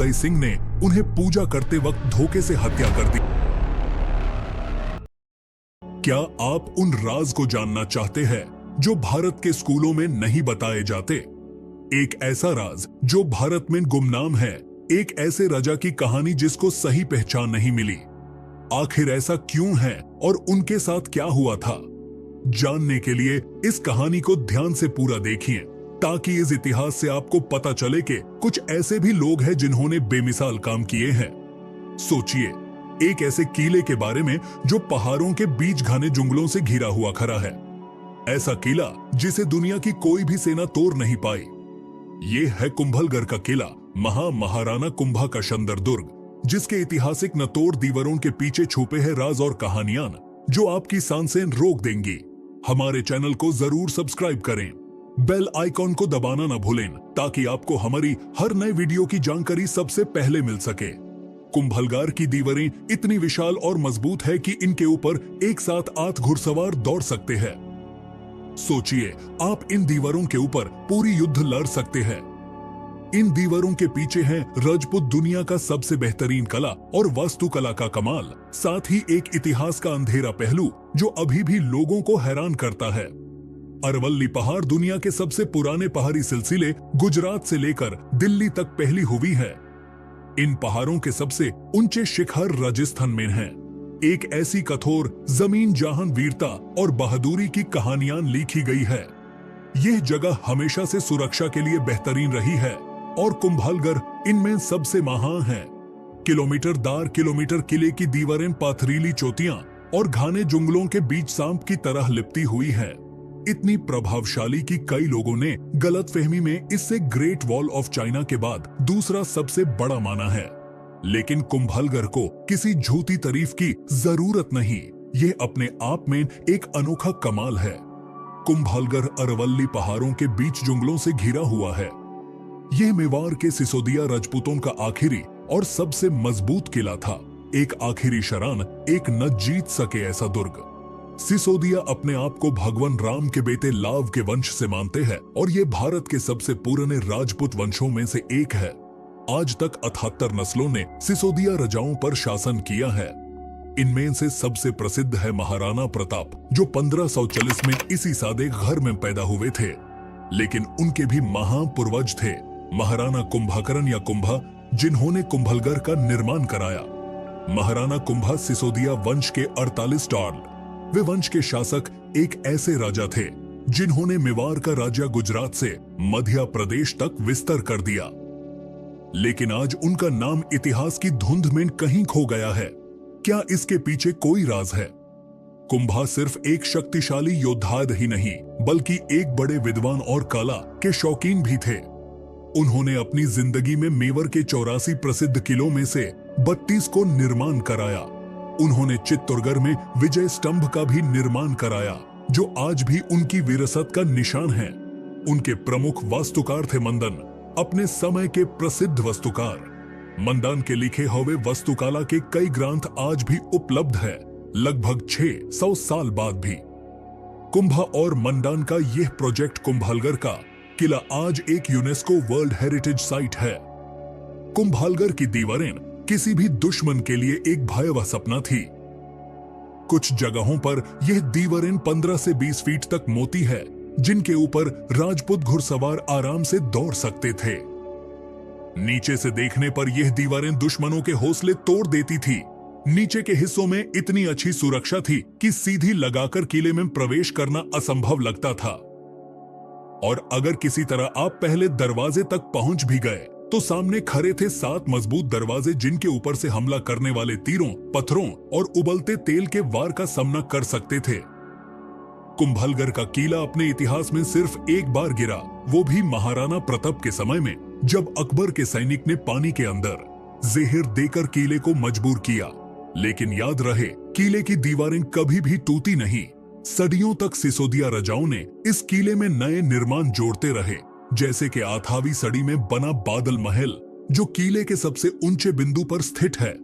जय सिंह ने उन्हें पूजा करते वक्त धोखे से हत्या कर दी। क्या आप उन राज को जानना चाहते हैं जो भारत के स्कूलों में नहीं बताए जाते? एक ऐसा राज जो भारत में गुमनाम है, एक ऐसे राजा की कहानी जिसको सही पहचान नहीं मिली। आखिर ऐसा क्यों है और उनके साथ क्या हुआ था? जानने के लिए इस कहानी को ध्यान से पूरा देखिए, ताकि इस इतिहास से आपको पता चले कि कुछ ऐसे भी लोग हैं जिन्होंने बेमिसाल काम किए हैं। सोचिए, एक ऐसे किले के बारे में जो पहाड़ों के बीच घने जंगलों से घिरा हुआ खड़ा है। ऐसा किला जिसे दुनिया की कोई भी सेना तोड़ नहीं पाई। ये है कुंभलगढ़ का किला, महाराणा कुंभा का शानदार दुर्ग, जिसके ऐतिहासिक नतोड़ दीवारों के पीछे छुपे हैं राज और कहानियां जो आपकी सांसें रोक देंगी। हमारे चैनल को जरूर सब्सक्राइब करें, बेल आइकॉन को दबाना न भूलें, ताकि आपको हमारी हर नए वीडियो की जानकारी सबसे पहले मिल सके। कुंभलगढ़ की दीवारें इतनी विशाल और मजबूत है कि इनके ऊपर एक साथ 8 घुड़सवार दौड़ सकते हैं। सोचिए, आप इन दीवारों के ऊपर पूरी युद्ध लड़ सकते हैं। इन दीवारों के पीछे है राजपूत दुनिया का सबसे बेहतरीन कला और वास्तुकला का कमाल, साथ ही एक इतिहास का अंधेरा पहलू जो अभी भी लोगों को हैरान करता है। अरवल्ली पहाड़ दुनिया के सबसे पुराने पहाड़ी सिलसिले गुजरात से लेकर दिल्ली तक फैली हुई है। इन पहाड़ों के सबसे ऊंचे शिखर राजस्थान में हैं। एक ऐसी कठोर जमीन जहां वीरता और बहादुरी की कहानियां लिखी गई है। यह जगह हमेशा से सुरक्षा के लिए बेहतरीन रही है और कुंभलगढ़ इनमें सबसे महान है। किलोमीटर किले की दीवारें पथरीली चोटियां और घने जंगलों के बीच सांप की तरह लिपटी हुई है। इतनी प्रभावशाली कि कई लोगों ने गलतफहमी में इसे ग्रेट वॉल ऑफ चाइना के बाद दूसरा सबसे बड़ा माना है। लेकिन कुंभलगढ़ को किसी झूठी तारीफ की जरूरत नहीं, यह अपने आप में एक अनोखा कमाल है। कुंभलगढ़ अरवल्ली पहाड़ों के बीच जंगलों से घिरा हुआ है। यह मेवाड़ के सिसोदिया राजपूतों का आखिरी और सबसे मजबूत किला था। एक आखिरी शरण एक न जीत सके ऐसा दुर्ग। सिसोदिया अपने आप को भगवान राम के बेटे लाव के वंश से मानते हैं और ये भारत के सबसे पुराने राजपूत वंशों में से एक है। आज तक 78 नस्लों ने सिसोदिया राजाओं पर शासन किया है। इनमें से सबसे प्रसिद्ध है महाराणा प्रताप, जो 1540 में इसी सादे घर में पैदा हुए थे। लेकिन उनके भी महापूर्वज थे महाराणा कुंभकर्ण या कुंभा, जिन्होंने कुंभलगढ़ का निर्माण कराया। महाराणा कुंभा सिसोदिया वंश के 48 टाल। वे वंश के शासक एक ऐसे राजा थे जिन्होंने मेवाड़ का राज्य गुजरात से मध्य प्रदेश तक विस्तार कर दिया। लेकिन आज उनका नाम इतिहास की धुंध में कहीं खो गया है। क्या इसके पीछे कोई राज है? कुंभा सिर्फ एक शक्तिशाली योद्धा ही नहीं, बल्कि एक बड़े विद्वान और कला के शौकीन भी थे। उन्होंने अपनी जिंदगी में मेवाड़ के 84 प्रसिद्ध किलों में से 32 को निर्माण कराया। उन्होंने चित्तौड़गढ़ में विजय स्तंभ का भी निर्माण कराया, जो आज भी उनकी विरासत का निशान है। उनके प्रमुख वास्तुकार थे मंदन, अपने समय के प्रसिद्ध वास्तुकार। मंदान के लिखे हुए वास्तुकला के कई ग्रंथ आज भी उपलब्ध है, लगभग 600 साल बाद भी। कुंभा और मंदान का यह प्रोजेक्ट कुंभलगढ़ का किला आज एक यूनेस्को वर्ल्ड हेरिटेज साइट है। कुंभलगढ़ की दीवारें किसी भी दुश्मन के लिए एक भयावह सपना थी। कुछ जगहों पर यह दीवारें 15 से 20 फीट तक मोटी है, जिनके ऊपर राजपूत घुड़सवार आराम से दौड़ सकते थे। नीचे से देखने पर यह दीवारें दुश्मनों के हौसले तोड़ देती थी। नीचे के हिस्सों में इतनी अच्छी सुरक्षा थी कि सीधी लगाकर किले में प्रवेश करना असंभव लगता था। और अगर किसी तरह आप पहले दरवाजे तक पहुंच भी गए तो सामने खड़े थे 7 मजबूत दरवाजे, जिनके ऊपर से हमला करने वाले तीरों, पत्थरों और उबलते तेल के वार का सामना कर सकते थे। कुंभलगढ़ का किला अपने इतिहास में सिर्फ एक बार गिरा, वो भी महाराणा प्रताप के समय में, जब अकबर के सैनिक ने पानी के अंदर जहर देकर किले को मजबूर किया। लेकिन याद रहे, किले की दीवारें कभी भी टूटी नहीं। सदियों तक सिसोदिया राजाओं ने इस किले में नए निर्माण जोड़ते रहे, जैसे कि अठावी सदी में बना बादल महल, जो किले के सबसे ऊंचे बिंदु पर स्थित है।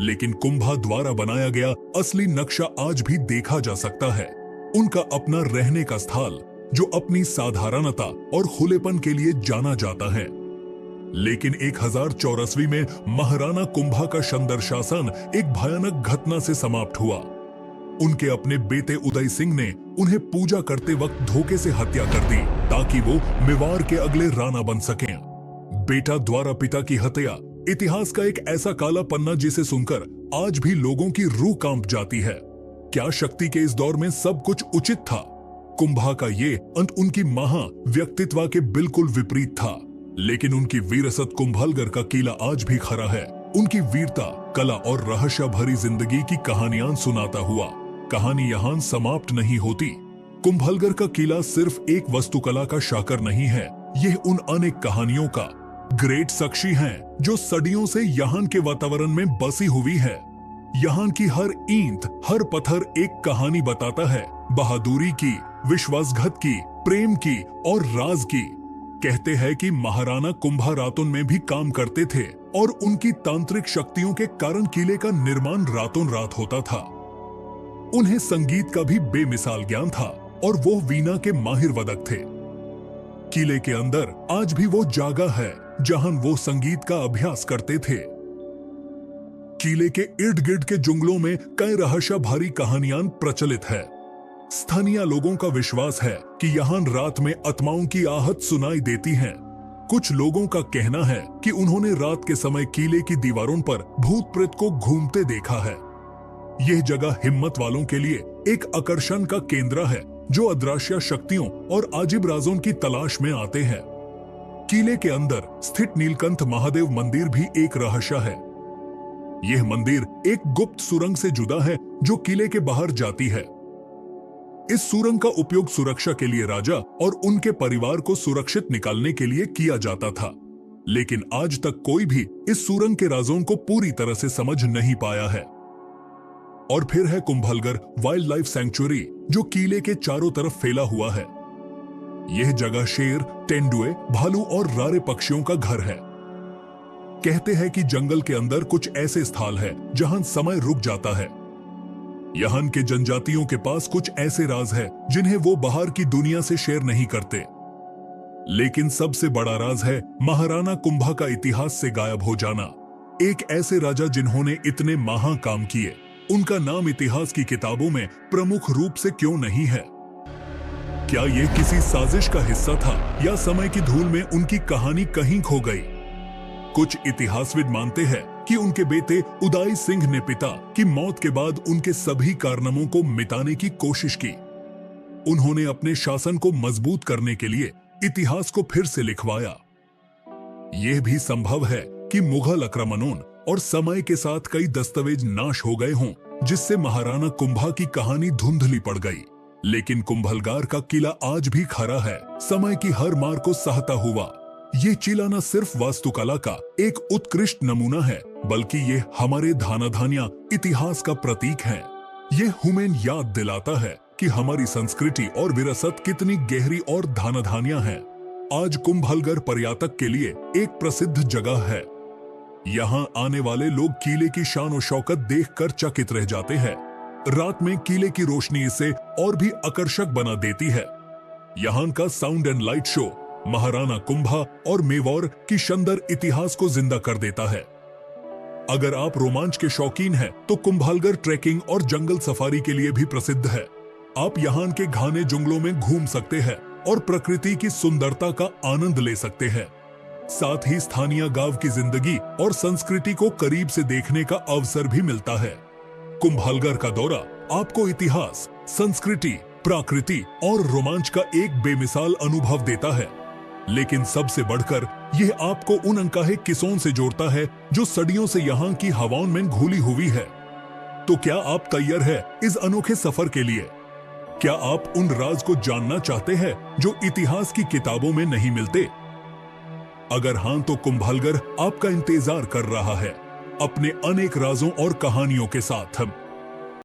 लेकिन कुंभा द्वारा बनाया गया असली नक्शा आज भी देखा जा सकता है। उनका अपना रहने का स्थल, जो अपनी साधारणता और खुलेपन के लिए जाना जाता है। लेकिन 1084वीं में महाराणा कुंभा का शानदार शासन एक भयानक घटना से समाप्त हुआ। उनके अपने बेटे उदय सिंह ने उन्हें पूजा करते वक्त धोखे से हत्या कर दी ताकि वो मेवाड़ के अगले राणा बन सकें। बेटा द्वारा पिता की हत्या इतिहास का एक ऐसा काला पन्ना जिसे सुनकर आज भी लोगों की रूह कांप जाती है। क्या शक्ति के इस दौर में सब कुछ उचित था? कुंभा का ये अंत उनकी महा व्यक्तित्व के बिल्कुल विपरीत था, लेकिन उनकी वीरसत कुंभलगढ़ का किला आज भी खड़ा है। उनकी वीरता, कला और रहस्य भरी जिंदगी की कहानियां सुनाता हुआ कहानी यहाँ समाप्त नहीं होती। कुंभलगढ़ का किला सिर्फ एक वास्तुकला का शाकर नहीं है, यह उन अनेक कहानियों का ग्रेट साक्षी है जो सदियों से यहाँ के वातावरण में बसी हुई है। यहाँ की हर ईंट, हर पत्थर एक कहानी बताता है, बहादुरी की, विश्वासघात की, प्रेम की और राज की। कहते हैं कि महाराणा कुंभा रातों में भी काम करते थे और उनकी तांत्रिक शक्तियों के कारण किले का निर्माण रातों रात होता था। उन्हें संगीत का भी बेमिसाल ज्ञान था और वो वीणा के माहिर वादक थे। किले के अंदर आज भी वो जगह है जहां वो संगीत का अभ्यास करते थे। किले के इर्द गिर्द के जंगलों में कई रहस्य भरी कहानियां प्रचलित है। स्थानीय लोगों का विश्वास है कि यहाँ रात में आत्माओं की आहट सुनाई देती हैं। कुछ लोगों का कहना है कि उन्होंने रात के समय किले की दीवारों पर भूत प्रेत को घूमते देखा है। यह जगह हिम्मत वालों के लिए एक आकर्षण का केंद्र है जो अदृश्य शक्तियों और अजीब राजों की तलाश में आते हैं। किले के अंदर स्थित नीलकंठ महादेव मंदिर भी एक रहस्य है। यह मंदिर एक गुप्त सुरंग से जुड़ा है जो किले के बाहर जाती है। इस सुरंग का उपयोग सुरक्षा के लिए राजा और उनके परिवार को सुरक्षित निकालने के लिए किया जाता था, लेकिन आज तक कोई भी इस सुरंग के राजों को पूरी तरह से समझ नहीं पाया है। और फिर है कुंभलगढ़ वाइल्ड लाइफ सैंक्चुअरी जो किले के चारों तरफ फैला हुआ है। यह जगह शेर, तेंदुए, भालू और रारे पक्षियों का घर है। कहते हैं कि जंगल के अंदर कुछ ऐसे स्थल है जहां समय रुक जाता है। यहाँ के जनजातियों के पास कुछ ऐसे राज है जिन्हें वो बाहर की दुनिया से शेयर नहीं करते। लेकिन सबसे बड़ा राज है महाराणा कुंभा का इतिहास से गायब हो जाना। एक ऐसे राजा जिन्होंने इतने महा काम किए, उनका नाम इतिहास की किताबों में प्रमुख रूप से क्यों नहीं है? क्या यह किसी साजिश का हिस्सा था या समय की धूल में उनकी कहानी कहीं खो गई? कुछ इतिहासविद मानते हैं कि उनके बेटे उदय सिंह ने पिता की मौत के बाद उनके सभी कारनामों को मिटाने की कोशिश की। उन्होंने अपने शासन को मजबूत करने के लिए इतिहास को फिर से लिखवाया। यह भी संभव है कि मुगल आक्रमणों और समय के साथ कई दस्तावेज नाश हो गए हों, जिससे महाराणा कुंभा की कहानी धुंधली पड़ गई। लेकिन कुंभलगढ़ का किला आज भी खड़ा है, समय की हर मार को सहता हुआ। ये किला न सिर्फ वास्तुकला का एक उत्कृष्ट नमूना है, बल्कि ये हमारे धानाधानिया इतिहास का प्रतीक है। ये हमें याद दिलाता है कि हमारी संस्कृति और विरासत कितनी गहरी और धानाधानिया है। आज कुंभलगढ़ पर्यटक के लिए एक प्रसिद्ध जगह है। यहाँ आने वाले लोग किले की शान और शौकत देखकर चकित रह जाते हैं। रात में किले की रोशनी इसे और भी आकर्षक बना देती है। यहाँ का sound and light show Maharana Kumbha और मेवाड़ की शानदार इतिहास को जिंदा कर देता है। अगर आप रोमांच के शौकीन हैं, तो कुंभलगढ़ ट्रैकिंग और जंगल सफारी के लिए भी प्रसिद्ध है। आप यहाँ के घने जंगलों में घूम सकते हैं और प्रकृति की सुंदरता का आनंद ले सकते हैं। साथ ही स्थानीय गांव की जिंदगी और संस्कृति को करीब से देखने का अवसर भी मिलता है। कुंभलगढ़ का दौरा आपको इतिहास, संस्कृति, प्रकृति और रोमांच का एक बेमिसाल अनुभव देता है। लेकिन सबसे बढ़कर यह आपको उन अनकहे किस्सों से जोड़ता है जो सदियों से यहाँ की हवाओं में घुली हुई है। तो क्या आप तैयार हैं इस अनोखे सफर के लिए? क्या आप उन राज को जानना चाहते हैं जो इतिहास की किताबों में नहीं मिलते? अगर हां, तो कुंभलगढ़ आपका इंतजार कर रहा है, अपने अनेक राजों और कहानियों के साथ।